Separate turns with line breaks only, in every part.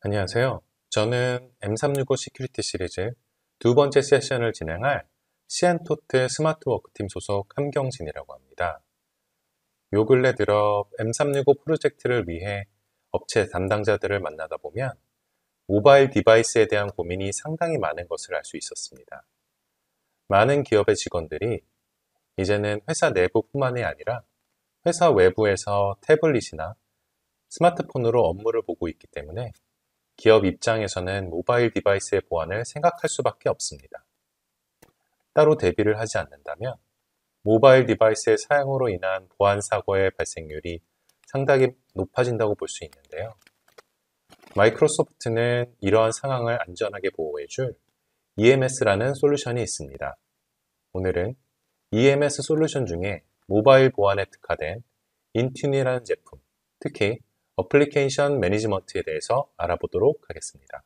안녕하세요. 저는 M365 시큐리티 시리즈 두 번째 세션을 진행할 시안토트 스마트워크팀 소속 함경진이라고 합니다. 요 근래 들어 M365 프로젝트를 위해 업체 담당자들을 만나다 보면 모바일 디바이스에 대한 고민이 상당히 많은 것을 알 수 있었습니다. 많은 기업의 직원들이 이제는 회사 내부뿐만이 아니라 회사 외부에서 태블릿이나 스마트폰으로 업무를 보고 있기 때문에 기업 입장에서는 모바일 디바이스의 보안을 생각할 수밖에 없습니다. 따로 대비를 하지 않는다면 모바일 디바이스의 사용으로 인한 보안 사고의 발생률이 상당히 높아진다고 볼 수 있는데요. 마이크로소프트는 이러한 상황을 안전하게 보호해줄 EMS라는 솔루션이 있습니다. 오늘은 EMS 솔루션 중에 모바일 보안에 특화된 인튠이라는 제품, 특히 어플리케이션 매니지먼트에 대해서 알아보도록 하겠습니다.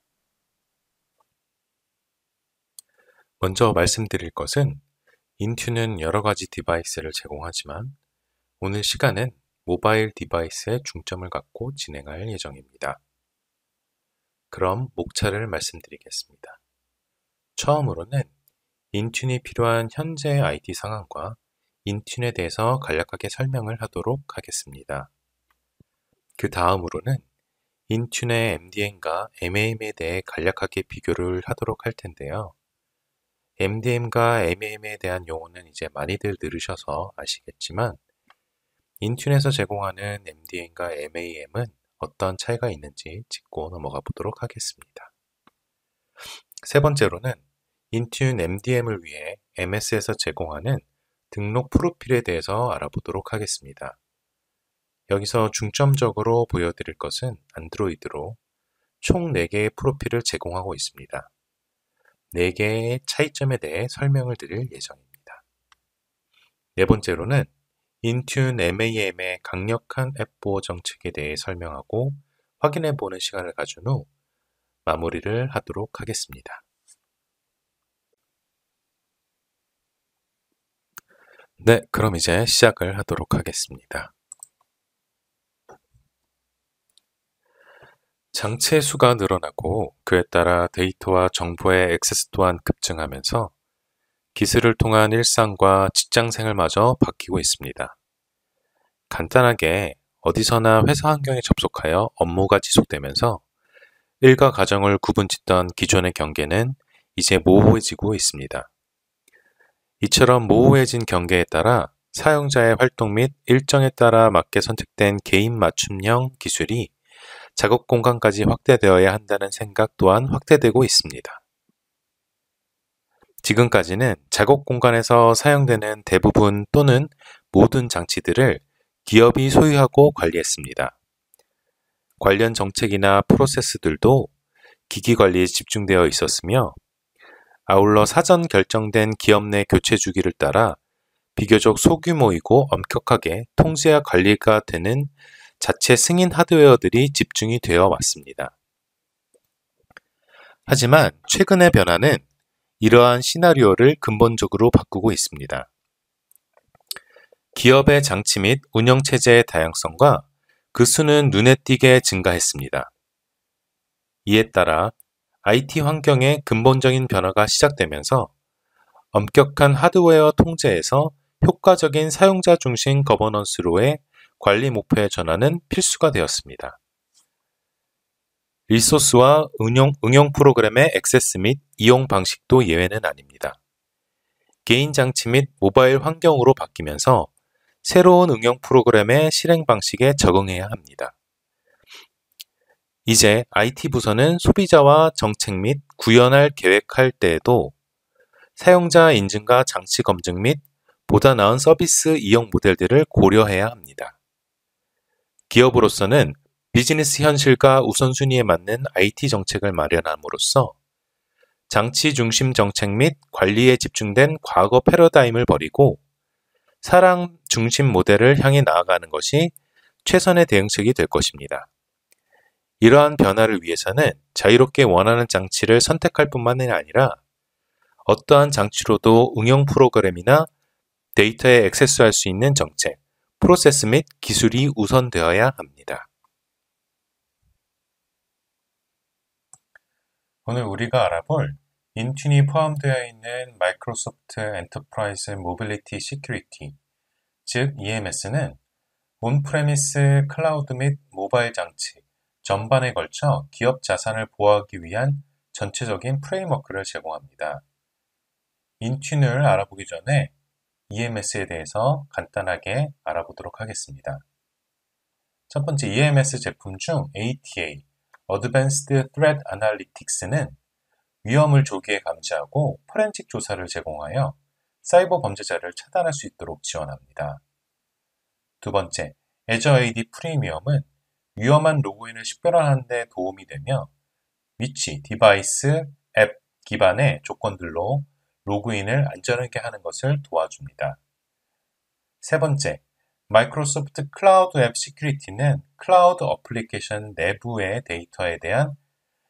먼저 말씀드릴 것은 인튠은 여러 가지 디바이스를 제공하지만 오늘 시간은 모바일 디바이스에 중점을 갖고 진행할 예정입니다. 그럼 목차를 말씀드리겠습니다. 처음으로는 인튠이 필요한 현재의 IT 상황과 인튠에 대해서 간략하게 설명을 하도록 하겠습니다. 그 다음으로는 인튠의 MDM과 MAM에 대해 간략하게 비교를 하도록 할 텐데요. MDM과 MAM에 대한 용어는 이제 많이들 들으셔서 아시겠지만 인튠에서 제공하는 MDM과 MAM은 어떤 차이가 있는지 짚고 넘어가 보도록 하겠습니다. 세 번째로는 인튠 MDM을 위해 MS에서 제공하는 등록 프로필에 대해서 알아보도록 하겠습니다. 여기서 중점적으로 보여드릴 것은 안드로이드로 총 4개의 프로필을 제공하고 있습니다. 4개의 차이점에 대해 설명을 드릴 예정입니다. 네 번째로는 인튠 MAM의 강력한 앱 보호 정책에 대해 설명하고 확인해 보는 시간을 가진 후 마무리를 하도록 하겠습니다. 네, 그럼 이제 시작을 하도록 하겠습니다. 장치의 수가 늘어나고 그에 따라 데이터와 정보의 액세스 또한 급증하면서 기술을 통한 일상과 직장생활마저 바뀌고 있습니다. 간단하게 어디서나 회사 환경에 접속하여 업무가 지속되면서 일과 가정을 구분짓던 기존의 경계는 이제 모호해지고 있습니다. 이처럼 모호해진 경계에 따라 사용자의 활동 및 일정에 따라 맞게 선택된 개인 맞춤형 기술이 작업 공간까지 확대되어야 한다는 생각 또한 확대되고 있습니다. 지금까지는 작업 공간에서 사용되는 대부분 또는 모든 장치들을 기업이 소유하고 관리했습니다. 관련 정책이나 프로세스들도 기기 관리에 집중되어 있었으며 아울러 사전 결정된 기업 내 교체 주기를 따라 비교적 소규모이고 엄격하게 통제와 관리가 되는 자체 승인 하드웨어들이 집중이 되어 왔습니다. 하지만 최근의 변화는 이러한 시나리오를 근본적으로 바꾸고 있습니다. 기업의 장치 및 운영체제의 다양성과 그 수는 눈에 띄게 증가했습니다. 이에 따라 IT 환경의 근본적인 변화가 시작되면서 엄격한 하드웨어 통제에서 효과적인 사용자 중심 거버넌스로의 관리 목표의 전환은 필수가 되었습니다. 리소스와 응용 프로그램의 액세스 및 이용 방식도 예외는 아닙니다. 개인 장치 및 모바일 환경으로 바뀌면서 새로운 응용 프로그램의 실행 방식에 적응해야 합니다. 이제 IT 부서는 소비자와 정책 및 구현할 계획할 때에도 사용자 인증과 장치 검증 및 보다 나은 서비스 이용 모델들을 고려해야 합니다. 기업으로서는 비즈니스 현실과 우선순위에 맞는 IT 정책을 마련함으로써 장치 중심 정책 및 관리에 집중된 과거 패러다임을 버리고 사람 중심 모델을 향해 나아가는 것이 최선의 대응책이 될 것입니다. 이러한 변화를 위해서는 자유롭게 원하는 장치를 선택할 뿐만이 아니라 어떠한 장치로도 응용 프로그램이나 데이터에 액세스할 수 있는 정책, 프로세스 및 기술이 우선되어야 합니다. 오늘 우리가 알아볼 인튠이 포함되어 있는 마이크로소프트 엔터프라이즈 모빌리티 시큐리티, 즉 EMS는 온프레미스 클라우드 및 모바일 장치 전반에 걸쳐 기업 자산을 보호하기 위한 전체적인 프레임워크를 제공합니다. 인튠을 알아보기 전에 EMS에 대해서 간단하게 알아보도록 하겠습니다. 첫 번째 EMS 제품 중 ATA, Advanced Threat Analytics는 위험을 조기에 감지하고 포렌식 조사를 제공하여 사이버 범죄자를 차단할 수 있도록 지원합니다. 두 번째, Azure AD 프리미엄은 위험한 로그인을 식별하는 데 도움이 되며 위치, 디바이스, 앱 기반의 조건들로 로그인을 안전하게 하는 것을 도와줍니다. 세 번째, 마이크로소프트 클라우드 앱 시큐리티는 클라우드 어플리케이션 내부의 데이터에 대한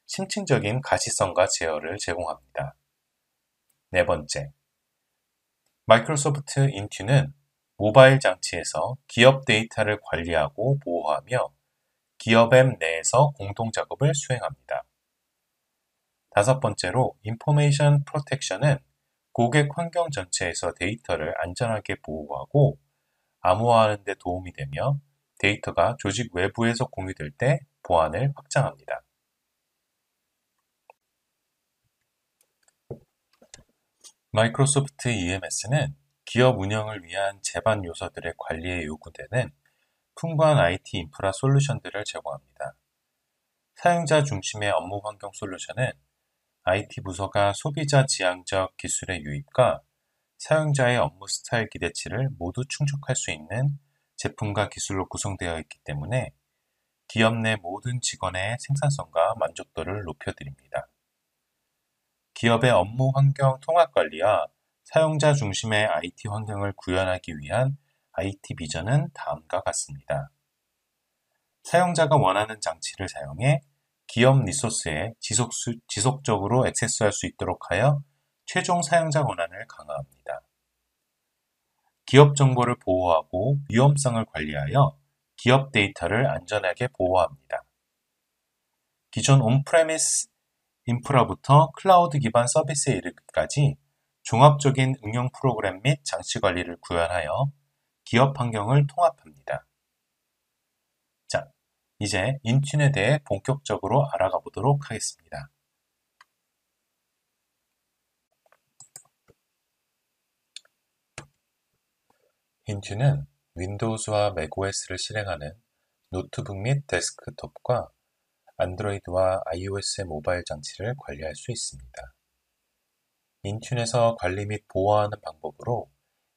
심층적인 가시성과 제어를 제공합니다. 네 번째, 마이크로소프트 인튠은 모바일 장치에서 기업 데이터를 관리하고 보호하며 기업 앱 내에서 공동 작업을 수행합니다. 다섯 번째로 인포메이션 프로텍션은 고객 환경 전체에서 데이터를 안전하게 보호하고 암호화하는 데 도움이 되며 데이터가 조직 외부에서 공유될 때 보안을 확장합니다. 마이크로소프트 EMS는 기업 운영을 위한 제반 요소들의 관리에 요구되는 풍부한 IT 인프라 솔루션들을 제공합니다. 사용자 중심의 업무 환경 솔루션은 IT 부서가 소비자 지향적 기술의 유입과 사용자의 업무 스타일 기대치를 모두 충족할 수 있는 제품과 기술로 구성되어 있기 때문에 기업 내 모든 직원의 생산성과 만족도를 높여드립니다. 기업의 업무 환경 통합 관리와 사용자 중심의 IT 환경을 구현하기 위한 IT 비전은 다음과 같습니다. 사용자가 원하는 장치를 사용해 기업 리소스에 지속적으로 액세스할 수 있도록 하여 최종 사용자 권한을 강화합니다. 기업 정보를 보호하고 위험성을 관리하여 기업 데이터를 안전하게 보호합니다. 기존 온프레미스 인프라부터 클라우드 기반 서비스에 이르기까지 종합적인 응용 프로그램 및 장치 관리를 구현하여 기업 환경을 통합합니다. 자, 이제 인튠에 대해 본격적으로 알아가 보도록 하겠습니다. 인튠은 윈도우즈와 맥OS를 실행하는 노트북 및 데스크톱과 안드로이드와 iOS의 모바일 장치를 관리할 수 있습니다. 인튠에서 관리 및 보호하는 방법으로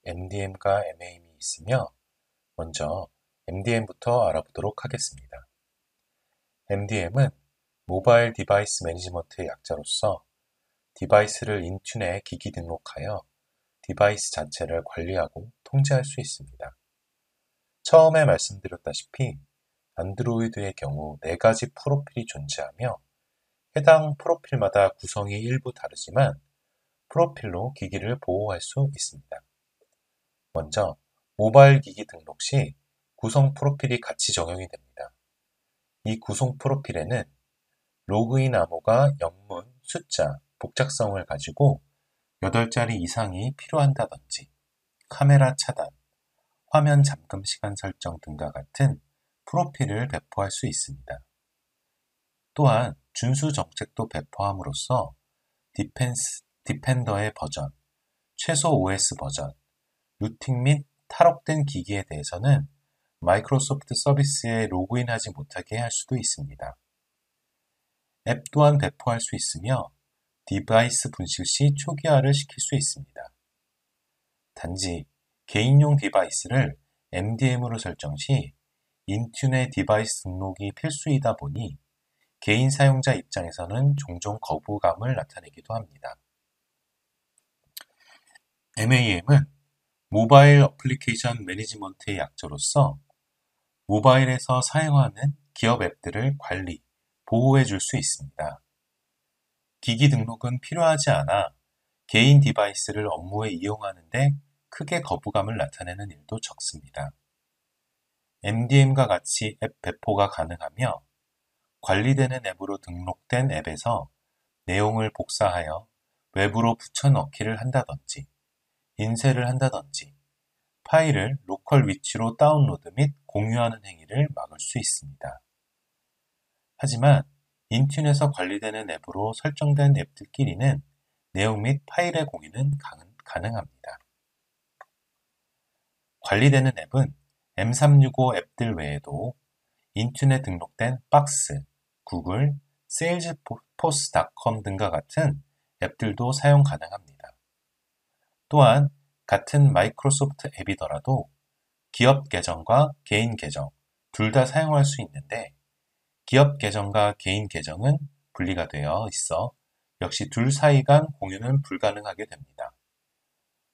MDM과 MAM이 있으며 먼저 MDM부터 알아보도록 하겠습니다. MDM은 모바일 디바이스 매니지먼트의 약자로서 디바이스를 인튠에 기기 등록하여 디바이스 자체를 관리하고 통제할 수 있습니다. 처음에 말씀드렸다시피 안드로이드의 경우 4가지 프로필이 존재하며 해당 프로필마다 구성이 일부 다르지만 프로필로 기기를 보호할 수 있습니다. 먼저 모바일 기기 등록 시 구성 프로필이 같이 적용이 됩니다. 이 구성 프로필에는 로그인 암호가 영문, 숫자, 복잡성을 가지고 8자리 이상이 필요한다든지 카메라 차단, 화면 잠금 시간 설정 등과 같은 프로필을 배포할 수 있습니다. 또한 준수 정책도 배포함으로써 디펜더의 버전, 최소 OS 버전, 루팅 및 탈옥된 기기에 대해서는 마이크로소프트 서비스에 로그인하지 못하게 할 수도 있습니다. 앱 또한 배포할 수 있으며 디바이스 분실 시 초기화를 시킬 수 있습니다. 단지 개인용 디바이스를 MDM으로 설정 시 인튠의 디바이스 등록이 필수이다 보니 개인 사용자 입장에서는 종종 거부감을 나타내기도 합니다. MAM은 모바일 어플리케이션 매니지먼트의 약자로서 모바일에서 사용하는 기업 앱들을 관리, 보호해 줄 수 있습니다. 기기 등록은 필요하지 않아 개인 디바이스를 업무에 이용하는데 크게 거부감을 나타내는 일도 적습니다. MDM과 같이 앱 배포가 가능하며 관리되는 앱으로 등록된 앱에서 내용을 복사하여 외부로 붙여넣기를 한다든지, 인쇄를 한다든지, 파일을 로컬 위치로 다운로드 및 공유하는 행위를 막을 수 있습니다. 하지만 인튠에서 관리되는 앱으로 설정된 앱들끼리는 내용 및 파일의 공유는 가능합니다. 관리되는 앱은 M365 앱들 외에도 인튠에 등록된 박스, 구글, 세일즈포스닷컴 등과 같은 앱들도 사용 가능합니다. 또한 같은 마이크로소프트 앱이더라도 기업 계정과 개인 계정 둘 다 사용할 수 있는데 기업 계정과 개인 계정은 분리가 되어 있어 역시 둘 사이 간 공유는 불가능하게 됩니다.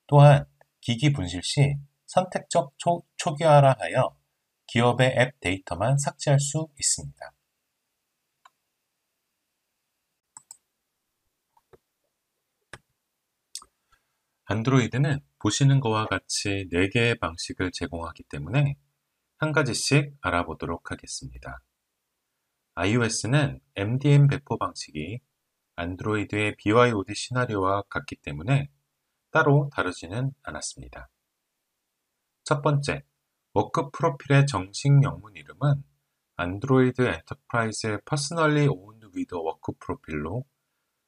또한 기기 분실 시 선택적 초기화라 하여 기업의 앱 데이터만 삭제할 수 있습니다. 안드로이드는 보시는 것과 같이 4개의 방식을 제공하기 때문에 한 가지씩 알아보도록 하겠습니다. iOS는 MDM 배포 방식이 안드로이드의 BYOD 시나리오와 같기 때문에 따로 다르지는 않았습니다. 첫 번째, 워크 프로필의 정식 영문 이름은 안드로이드 엔터프라이즈 퍼스널리 오운드 위드 워크 프로필로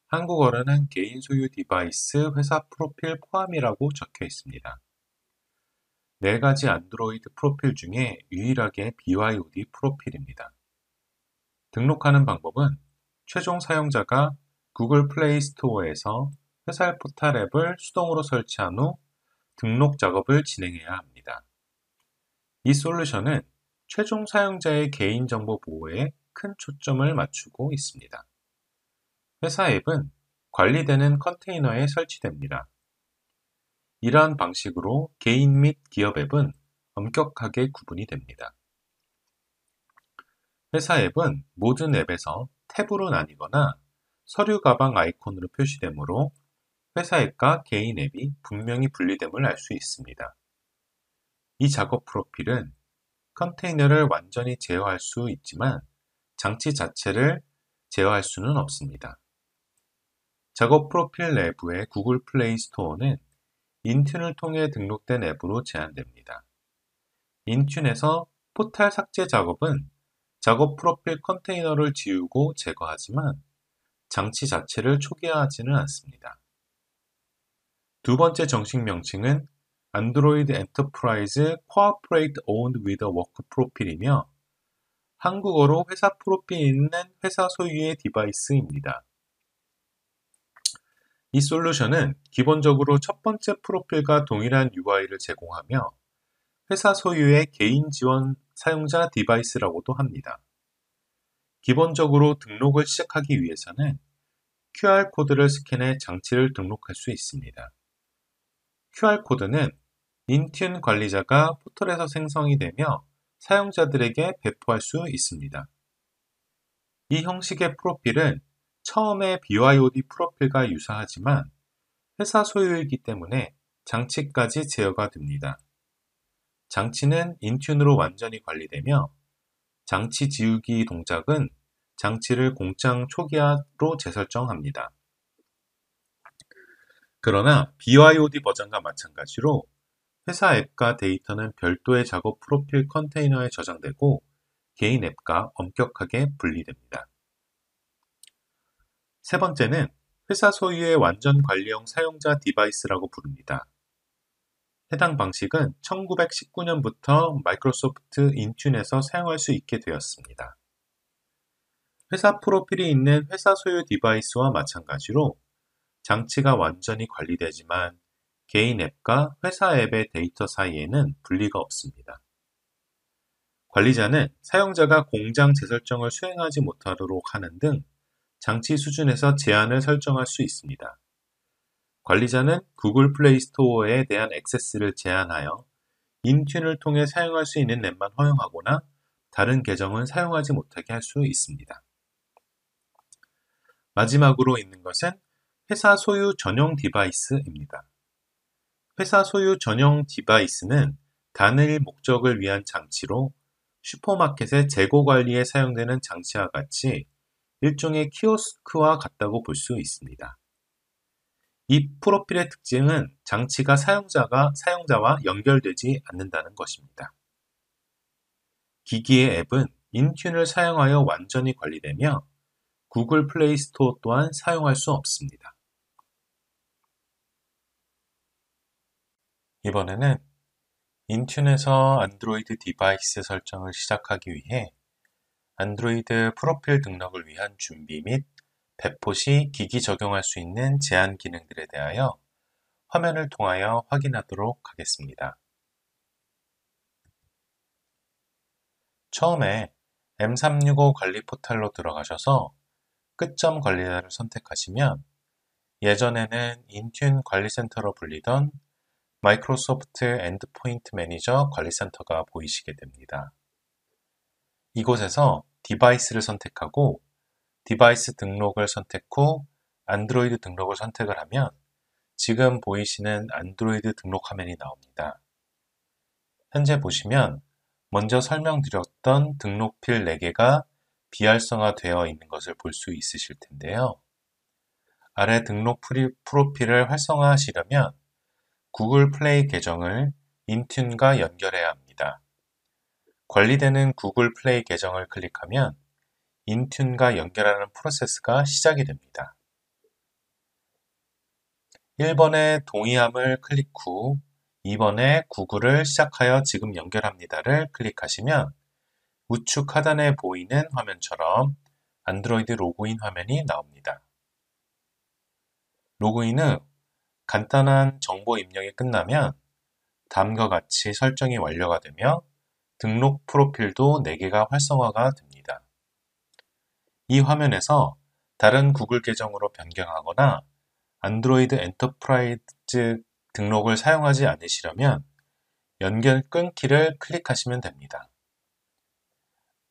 한국어로는 개인 소유 디바이스 회사 프로필 포함이라고 적혀 있습니다. 4가지 안드로이드 프로필 중에 유일하게 BYOD 프로필입니다. 등록하는 방법은 최종 사용자가 구글 플레이 스토어에서 회사 포탈 앱을 수동으로 설치한 후 등록 작업을 진행해야 합니다. 이 솔루션은 최종 사용자의 개인정보 보호에 큰 초점을 맞추고 있습니다. 회사 앱은 관리되는 컨테이너에 설치됩니다. 이러한 방식으로 개인 및 기업 앱은 엄격하게 구분이 됩니다. 회사 앱은 모든 앱에서 탭으로 나뉘거나 서류 가방 아이콘으로 표시되므로 회사 앱과 개인 앱이 분명히 분리됨을 알 수 있습니다. 이 작업 프로필은 컨테이너를 완전히 제어할 수 있지만 장치 자체를 제어할 수는 없습니다. 작업 프로필 내부의 구글 플레이 스토어는 인튠을 통해 등록된 앱으로 제한됩니다. 인튠에서 포탈 삭제 작업은 작업 프로필 컨테이너를 지우고 제거하지만 장치 자체를 초기화하지는 않습니다. 두 번째 정식 명칭은 안드로이드 엔터프라이즈 코어포레이트 오운드 위드 워크 프로필이며 한국어로 회사 프로필이 있는 회사 소유의 디바이스입니다. 이 솔루션은 기본적으로 첫 번째 프로필과 동일한 UI를 제공하며 회사 소유의 개인 지원 사용자 디바이스라고도 합니다. 기본적으로 등록을 시작하기 위해서는 QR코드를 스캔해 장치를 등록할 수 있습니다. QR코드는 인튠 관리자가 포털에서 생성이 되며 사용자들에게 배포할 수 있습니다. 이 형식의 프로필은 처음의 BYOD 프로필과 유사하지만 회사 소유이기 때문에 장치까지 제어가 됩니다. 장치는 인튠으로 완전히 관리되며 장치 지우기 동작은 장치를 공장 초기화로 재설정합니다. 그러나 BYOD 버전과 마찬가지로 회사 앱과 데이터는 별도의 작업 프로필 컨테이너에 저장되고 개인 앱과 엄격하게 분리됩니다. 세 번째는 회사 소유의 완전 관리형 사용자 디바이스라고 부릅니다. 해당 방식은 1919년부터 마이크로소프트 인튠에서 사용할 수 있게 되었습니다. 회사 프로필이 있는 회사 소유 디바이스와 마찬가지로 장치가 완전히 관리되지만 개인 앱과 회사 앱의 데이터 사이에는 분리가 없습니다. 관리자는 사용자가 공장 재설정을 수행하지 못하도록 하는 등 장치 수준에서 제한을 설정할 수 있습니다. 관리자는 구글 플레이 스토어에 대한 액세스를 제한하여 인튠을 통해 사용할 수 있는 앱만 허용하거나 다른 계정은 사용하지 못하게 할 수 있습니다. 마지막으로 있는 것은 회사 소유 전용 디바이스입니다. 회사 소유 전용 디바이스는 단일 목적을 위한 장치로 슈퍼마켓의 재고 관리에 사용되는 장치와 같이
일종의 키오스크와 같다고 볼 수 있습니다. 이 프로필의 특징은 장치가 사용자와 연결되지 않는다는 것입니다. 기기의 앱은 인튠을 사용하여 완전히 관리되며 구글 플레이 스토어 또한 사용할 수 없습니다.
이번에는 인튠에서 안드로이드 디바이스 설정을 시작하기 위해 안드로이드 프로필 등록을 위한 준비 및 배포 시 기기 적용할 수 있는 제한 기능들에 대하여 화면을 통하여 확인하도록 하겠습니다. 처음에 M365 관리 포탈로 들어가셔서 끝점 관리자를 선택하시면 예전에는 인튠 관리센터로 불리던 마이크로소프트 엔드포인트 매니저 관리센터가 보이시게 됩니다. 이곳에서 디바이스를 선택하고 디바이스 등록을 선택 후 안드로이드 등록을 선택을 하면 지금 보이시는 안드로이드 등록 화면이 나옵니다. 현재 보시면 먼저 설명드렸던 등록필 4개가 비활성화되어 있는 것을 볼 수 있으실 텐데요. 아래 등록 프로필을 활성화하시려면 구글 플레이 계정을 인튠과 연결해야 합니다. 관리되는 구글 플레이 계정을 클릭하면 인튠과 연결하는 프로세스가 시작이 됩니다. 1번의 동의함을 클릭 후 2번에 구글을 시작하여 지금 연결합니다를 클릭하시면 우측 하단에 보이는 화면처럼 안드로이드 로그인 화면이 나옵니다. 로그인 후 간단한 정보 입력이 끝나면 다음과 같이 설정이 완료가 되며 등록 프로필도 4개가 활성화가 됩니다. 이 화면에서 다른 구글 계정으로 변경하거나 안드로이드 엔터프라이즈 등록을 사용하지 않으시려면 연결 끊기를 클릭하시면 됩니다.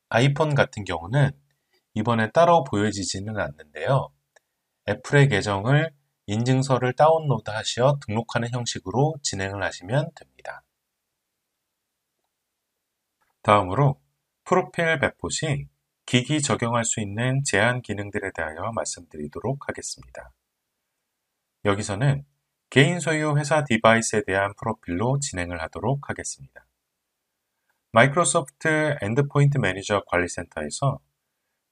아이폰 같은 경우는 이번에 따로 보여지지는 않는데요. 애플의 계정을 인증서를 다운로드 하시어 등록하는 형식으로 진행을 하시면 됩니다. 다음으로 프로필 배포 시 기기 적용할 수 있는 제한 기능들에 대하여 말씀드리도록 하겠습니다. 여기서는 개인 소유 회사 디바이스에 대한 프로필로 진행을 하도록 하겠습니다. 마이크로소프트 엔드포인트 매니저 관리센터에서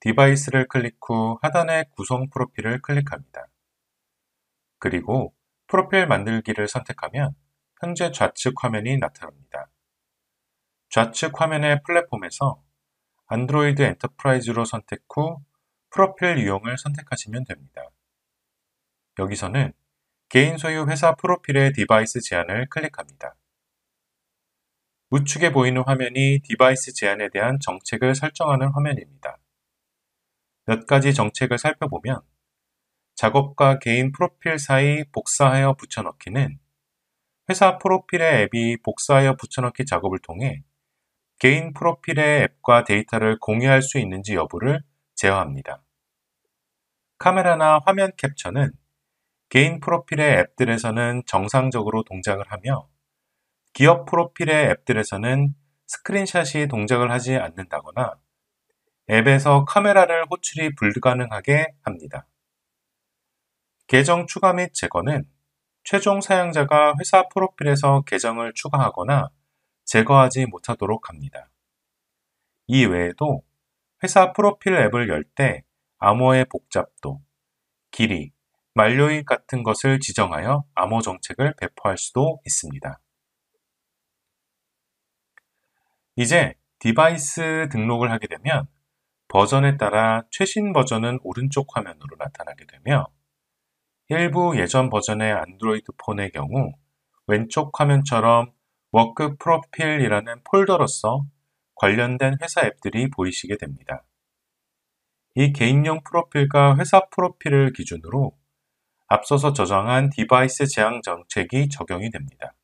디바이스를 클릭 후 하단의 구성 프로필을 클릭합니다. 그리고 프로필 만들기를 선택하면 현재 좌측 화면이 나타납니다. 좌측 화면의 플랫폼에서 안드로이드 엔터프라이즈로 선택 후 프로필 유형을 선택하시면 됩니다. 여기서는 개인 소유 회사 프로필의 디바이스 제한을 클릭합니다. 우측에 보이는 화면이 디바이스 제한에 대한 정책을 설정하는 화면입니다. 몇 가지 정책을 살펴보면 작업과 개인 프로필 사이 복사하여 붙여넣기는 회사 프로필의 앱이 복사하여 붙여넣기 작업을 통해 개인 프로필의 앱과 데이터를 공유할 수 있는지 여부를 제어합니다. 카메라나 화면 캡처는 개인 프로필의 앱들에서는 정상적으로 동작을 하며 기업 프로필의 앱들에서는 스크린샷이 동작을 하지 않는다거나 앱에서 카메라를 호출이 불가능하게 합니다. 계정 추가 및 제거는 최종 사용자가 회사 프로필에서 계정을 추가하거나 제거하지 못하도록 합니다. 이 외에도 회사 프로필 앱을 열 때 암호의 복잡도, 길이, 만료일 같은 것을 지정하여 암호 정책을 배포할 수도 있습니다. 이제 디바이스 등록을 하게 되면 버전에 따라 최신 버전은 오른쪽 화면으로 나타나게 되며 일부 예전 버전의 안드로이드 폰의 경우 왼쪽 화면처럼 워크 프로필이라는 폴더로서 관련된 회사 앱들이 보이시게 됩니다. 이 개인용 프로필과 회사 프로필을 기준으로 앞서서 저장한 디바이스 제한 정책이 적용이 됩니다.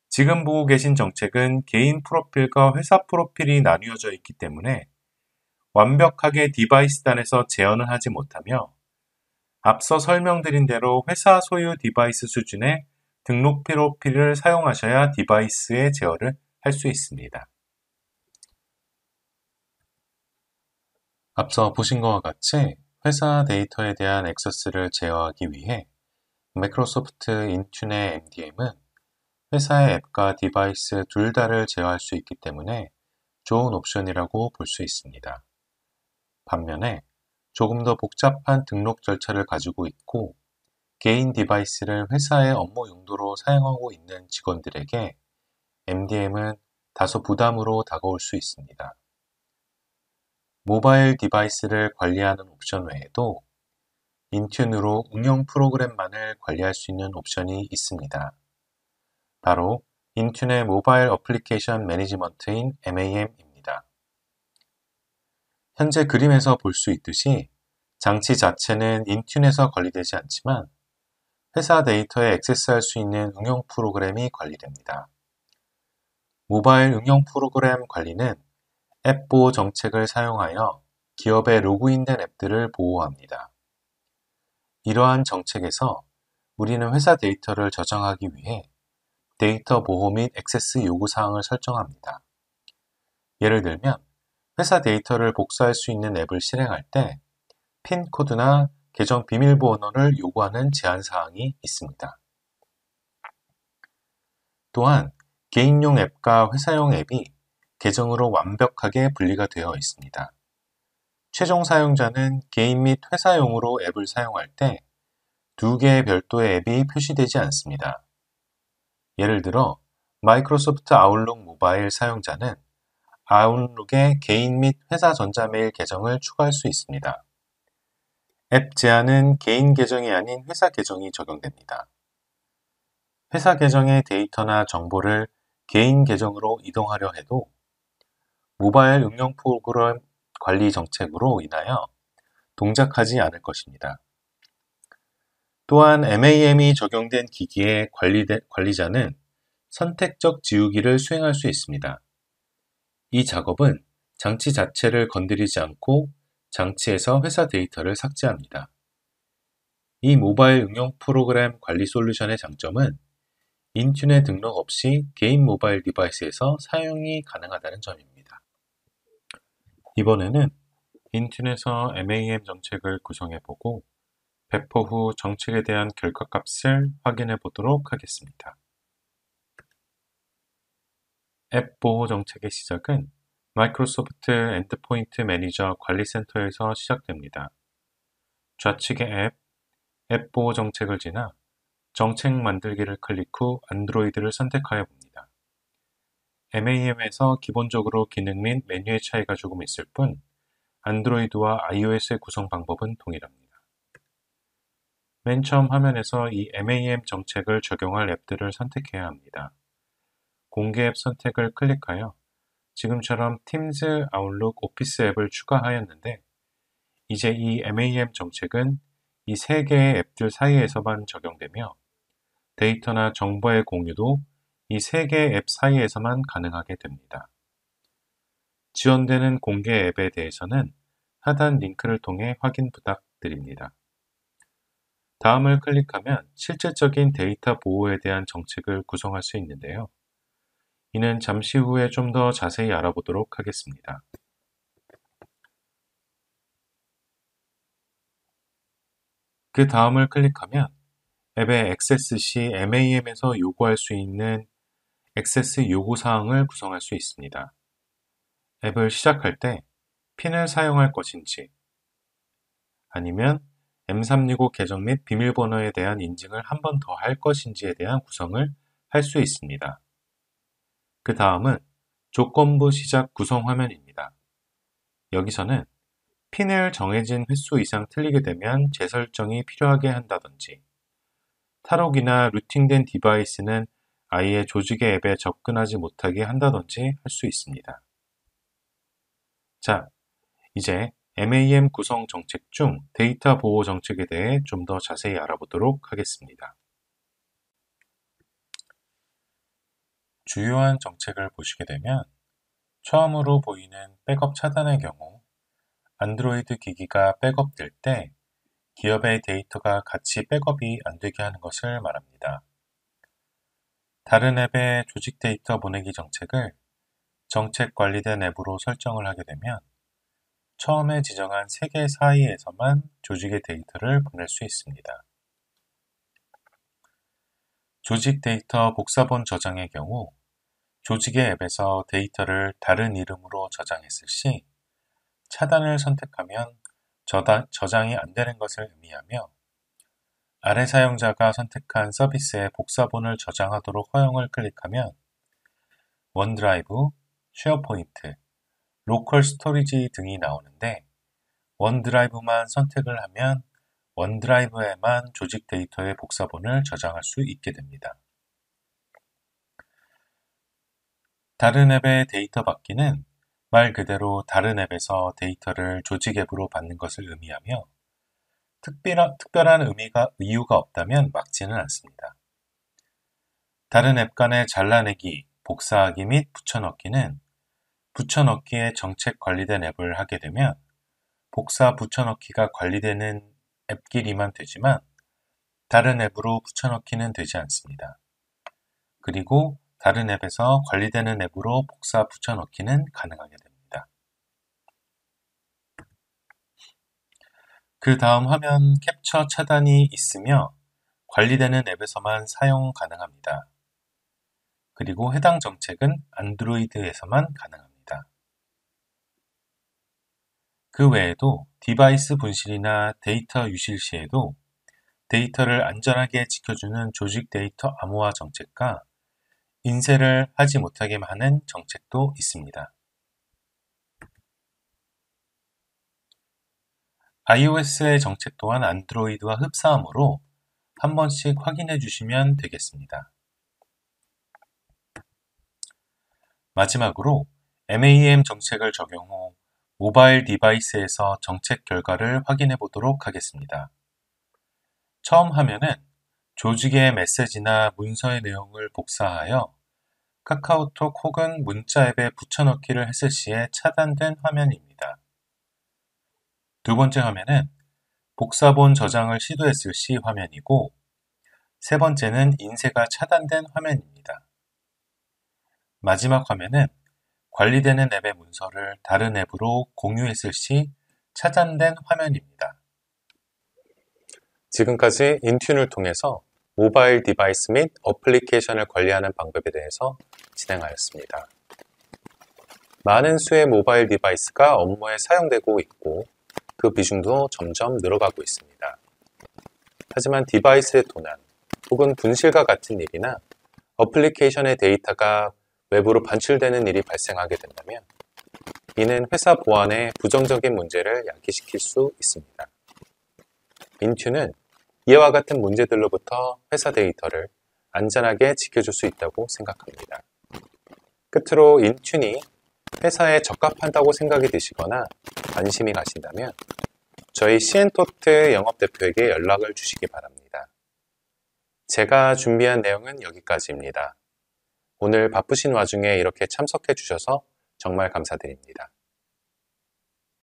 지금 보고 계신 정책은 개인 프로필과 회사 프로필이 나뉘어져 있기 때문에 완벽하게 디바이스 단에서 제어는 하지 못하며 앞서 설명드린 대로 회사 소유 디바이스 수준의 등록 프로필을 사용하셔야 디바이스의 제어를 할 수 있습니다.
앞서 보신 것과 같이 회사 데이터에 대한 액세스를 제어하기 위해 마이크로소프트 인튠의 MDM은 회사의 앱과 디바이스 둘 다를 제어할 수 있기 때문에 좋은 옵션이라고 볼 수 있습니다. 반면에 조금 더 복잡한 등록 절차를 가지고 있고 개인 디바이스를 회사의 업무 용도로 사용하고 있는 직원들에게 MDM은 다소 부담으로 다가올 수 있습니다. 모바일 디바이스를 관리하는 옵션 외에도 인튠으로 응용 프로그램만을 관리할 수 있는 옵션이 있습니다. 바로 인튠의 모바일 어플리케이션 매니지먼트인 MAM입니다. 현재 그림에서 볼 수 있듯이 장치 자체는 인튠에서 관리되지 않지만 회사 데이터에 액세스할 수 있는 응용 프로그램이 관리됩니다. 모바일 응용 프로그램 관리는 앱 보호 정책을 사용하여 기업에 로그인된 앱들을 보호합니다. 이러한 정책에서 우리는 회사 데이터를 저장하기 위해 데이터 보호 및 액세스 요구 사항을 설정합니다. 예를 들면 회사 데이터를 복사할 수 있는 앱을 실행할 때 핀 코드나 계정 비밀번호를 요구하는 제한 사항이 있습니다. 또한 개인용 앱과 회사용 앱이 계정으로 완벽하게 분리가 되어 있습니다. 최종 사용자는 개인 및 회사용으로 앱을 사용할 때 두 개의 별도의 앱이 표시되지 않습니다. 예를 들어 마이크로소프트 아웃룩 모바일 사용자는 아웃룩에 개인 및 회사 전자메일 계정을 추가할 수 있습니다. 앱 제한은 개인 계정이 아닌 회사 계정이 적용됩니다. 회사 계정의 데이터나 정보를 개인 계정으로 이동하려 해도 모바일 응용 프로그램 관리 정책으로 인하여 동작하지 않을 것입니다. 또한 MAM이 적용된 기기의 관리자는 선택적 지우기를 수행할 수 있습니다. 이 작업은 장치 자체를 건드리지 않고 장치에서 회사 데이터를 삭제합니다. 이 모바일 응용 프로그램 관리 솔루션의 장점은 인튠에 등록 없이 개인 모바일 디바이스에서 사용이 가능하다는 점입니다. 이번에는 인튠에서 MAM 정책을 구성해보고 배포 후 정책에 대한 결과값을 확인해 보도록 하겠습니다. 앱 보호 정책의 시작은 마이크로소프트 엔드포인트 매니저 관리센터에서 시작됩니다. 좌측의 앱 보호 정책을 지나 정책 만들기를 클릭 후 안드로이드를 선택하여 봅니다. MAM에서 기본적으로 기능 및 메뉴의 차이가 조금 있을 뿐 안드로이드와 iOS의 구성 방법은 동일합니다. 맨 처음 화면에서 이 MAM 정책을 적용할 앱들을 선택해야 합니다. 공개 앱 선택을 클릭하여 지금처럼 팀즈, 아웃룩, 오피스 앱을 추가하였는데 이제 이 MAM 정책은 이 세 개의 앱들 사이에서만 적용되며 데이터나 정보의 공유도 이 세 개의 앱 사이에서만 가능하게 됩니다. 지원되는 공개 앱에 대해서는 하단 링크를 통해 확인 부탁드립니다. 다음을 클릭하면 실질적인 데이터 보호에 대한 정책을 구성할 수 있는데요. 이는 잠시 후에 좀 더 자세히 알아보도록 하겠습니다. 그 다음을 클릭하면 앱의 액세스 시 MAM에서 요구할 수 있는 액세스 요구 사항을 구성할 수 있습니다. 앱을 시작할 때 핀을 사용할 것인지 아니면 M365 계정 및 비밀번호에 대한 인증을 한 번 더 할 것인지에 대한 구성을 할 수 있습니다. 그 다음은 조건부 시작 구성 화면입니다. 여기서는 핀을 정해진 횟수 이상 틀리게 되면 재설정이 필요하게 한다든지 탈옥이나 루팅된 디바이스는 아예 조직의 앱에 접근하지 못하게 한다든지 할 수 있습니다. 자, 이제 MAM 구성 정책 중 데이터 보호 정책에 대해 좀 더 자세히 알아보도록 하겠습니다. 주요한 정책을 보시게 되면 처음으로 보이는 백업 차단의 경우 안드로이드 기기가 백업될 때 기업의 데이터가 같이 백업이 안 되게 하는 것을 말합니다. 다른 앱의 조직 데이터 보내기 정책을 정책 관리된 앱으로 설정을 하게 되면 처음에 지정한 3개 사이에서만 조직의 데이터를 보낼 수 있습니다. 조직 데이터 복사본 저장의 경우 조직의 앱에서 데이터를 다른 이름으로 저장했을 시 차단을 선택하면 저장이 안 되는 것을 의미하며 아래 사용자가 선택한 서비스의 복사본을 저장하도록 허용을 클릭하면 원드라이브, 쉐어포인트, 로컬 스토리지 등이 나오는데 원드라이브만 선택을 하면 원드라이브에만 조직 데이터의 복사본을 저장할 수 있게 됩니다. 다른 앱의 데이터 받기는 말 그대로 다른 앱에서 데이터를 조직 앱으로 받는 것을 의미하며 특별한 이유가 없다면 막지는 않습니다. 다른 앱 간의 잘라내기, 복사하기 및 붙여넣기는 붙여넣기에 정책 관리된 앱을 하게 되면 복사 붙여넣기가 관리되는 앱끼리만 되지만 다른 앱으로 붙여넣기는 되지 않습니다. 그리고 다른 앱에서 관리되는 앱으로 복사 붙여넣기는 가능하게 됩니다. 그 다음 화면 캡처 차단이 있으며 관리되는 앱에서만 사용 가능합니다. 그리고 해당 정책은 안드로이드에서만 가능합니다. 그 외에도 디바이스 분실이나 데이터 유실 시에도 데이터를 안전하게 지켜주는 조직 데이터 암호화 정책과 인쇄를 하지 못하게 하는 정책도 있습니다. iOS의 정책 또한 안드로이드와 흡사하므로 한 번씩 확인해 주시면 되겠습니다. 마지막으로 MAM 정책을 적용 후 모바일 디바이스에서 정책 결과를 확인해 보도록 하겠습니다. 처음 화면은 조직의 메시지나 문서의 내용을 복사하여 카카오톡 혹은 문자 앱에 붙여넣기를 했을 시에 차단된 화면입니다. 두 번째 화면은 복사본 저장을 시도했을 시 화면이고 세 번째는 인쇄가 차단된 화면입니다. 마지막 화면은 관리되는 앱의 문서를 다른 앱으로 공유했을 시 차단된 화면입니다.
지금까지 인튠을 통해서 모바일 디바이스 및 어플리케이션을 관리하는 방법에 대해서 진행하였습니다. 많은 수의 모바일 디바이스가 업무에 사용되고 있고 그 비중도 점점 늘어가고 있습니다. 하지만 디바이스의 도난 혹은 분실과 같은 일이나 어플리케이션의 데이터가 외부로 반출되는 일이 발생하게 된다면 이는 회사 보안에 부정적인 문제를 야기시킬 수 있습니다. 인튠은 이와 같은 문제들로부터 회사 데이터를 안전하게 지켜줄 수 있다고 생각합니다. 끝으로 인튠이 회사에 적합한다고 생각이 드시거나 관심이 가신다면 저희 시엔토트 영업대표에게 연락을 주시기 바랍니다. 제가 준비한 내용은 여기까지입니다. 오늘 바쁘신 와중에 이렇게 참석해 주셔서 정말 감사드립니다.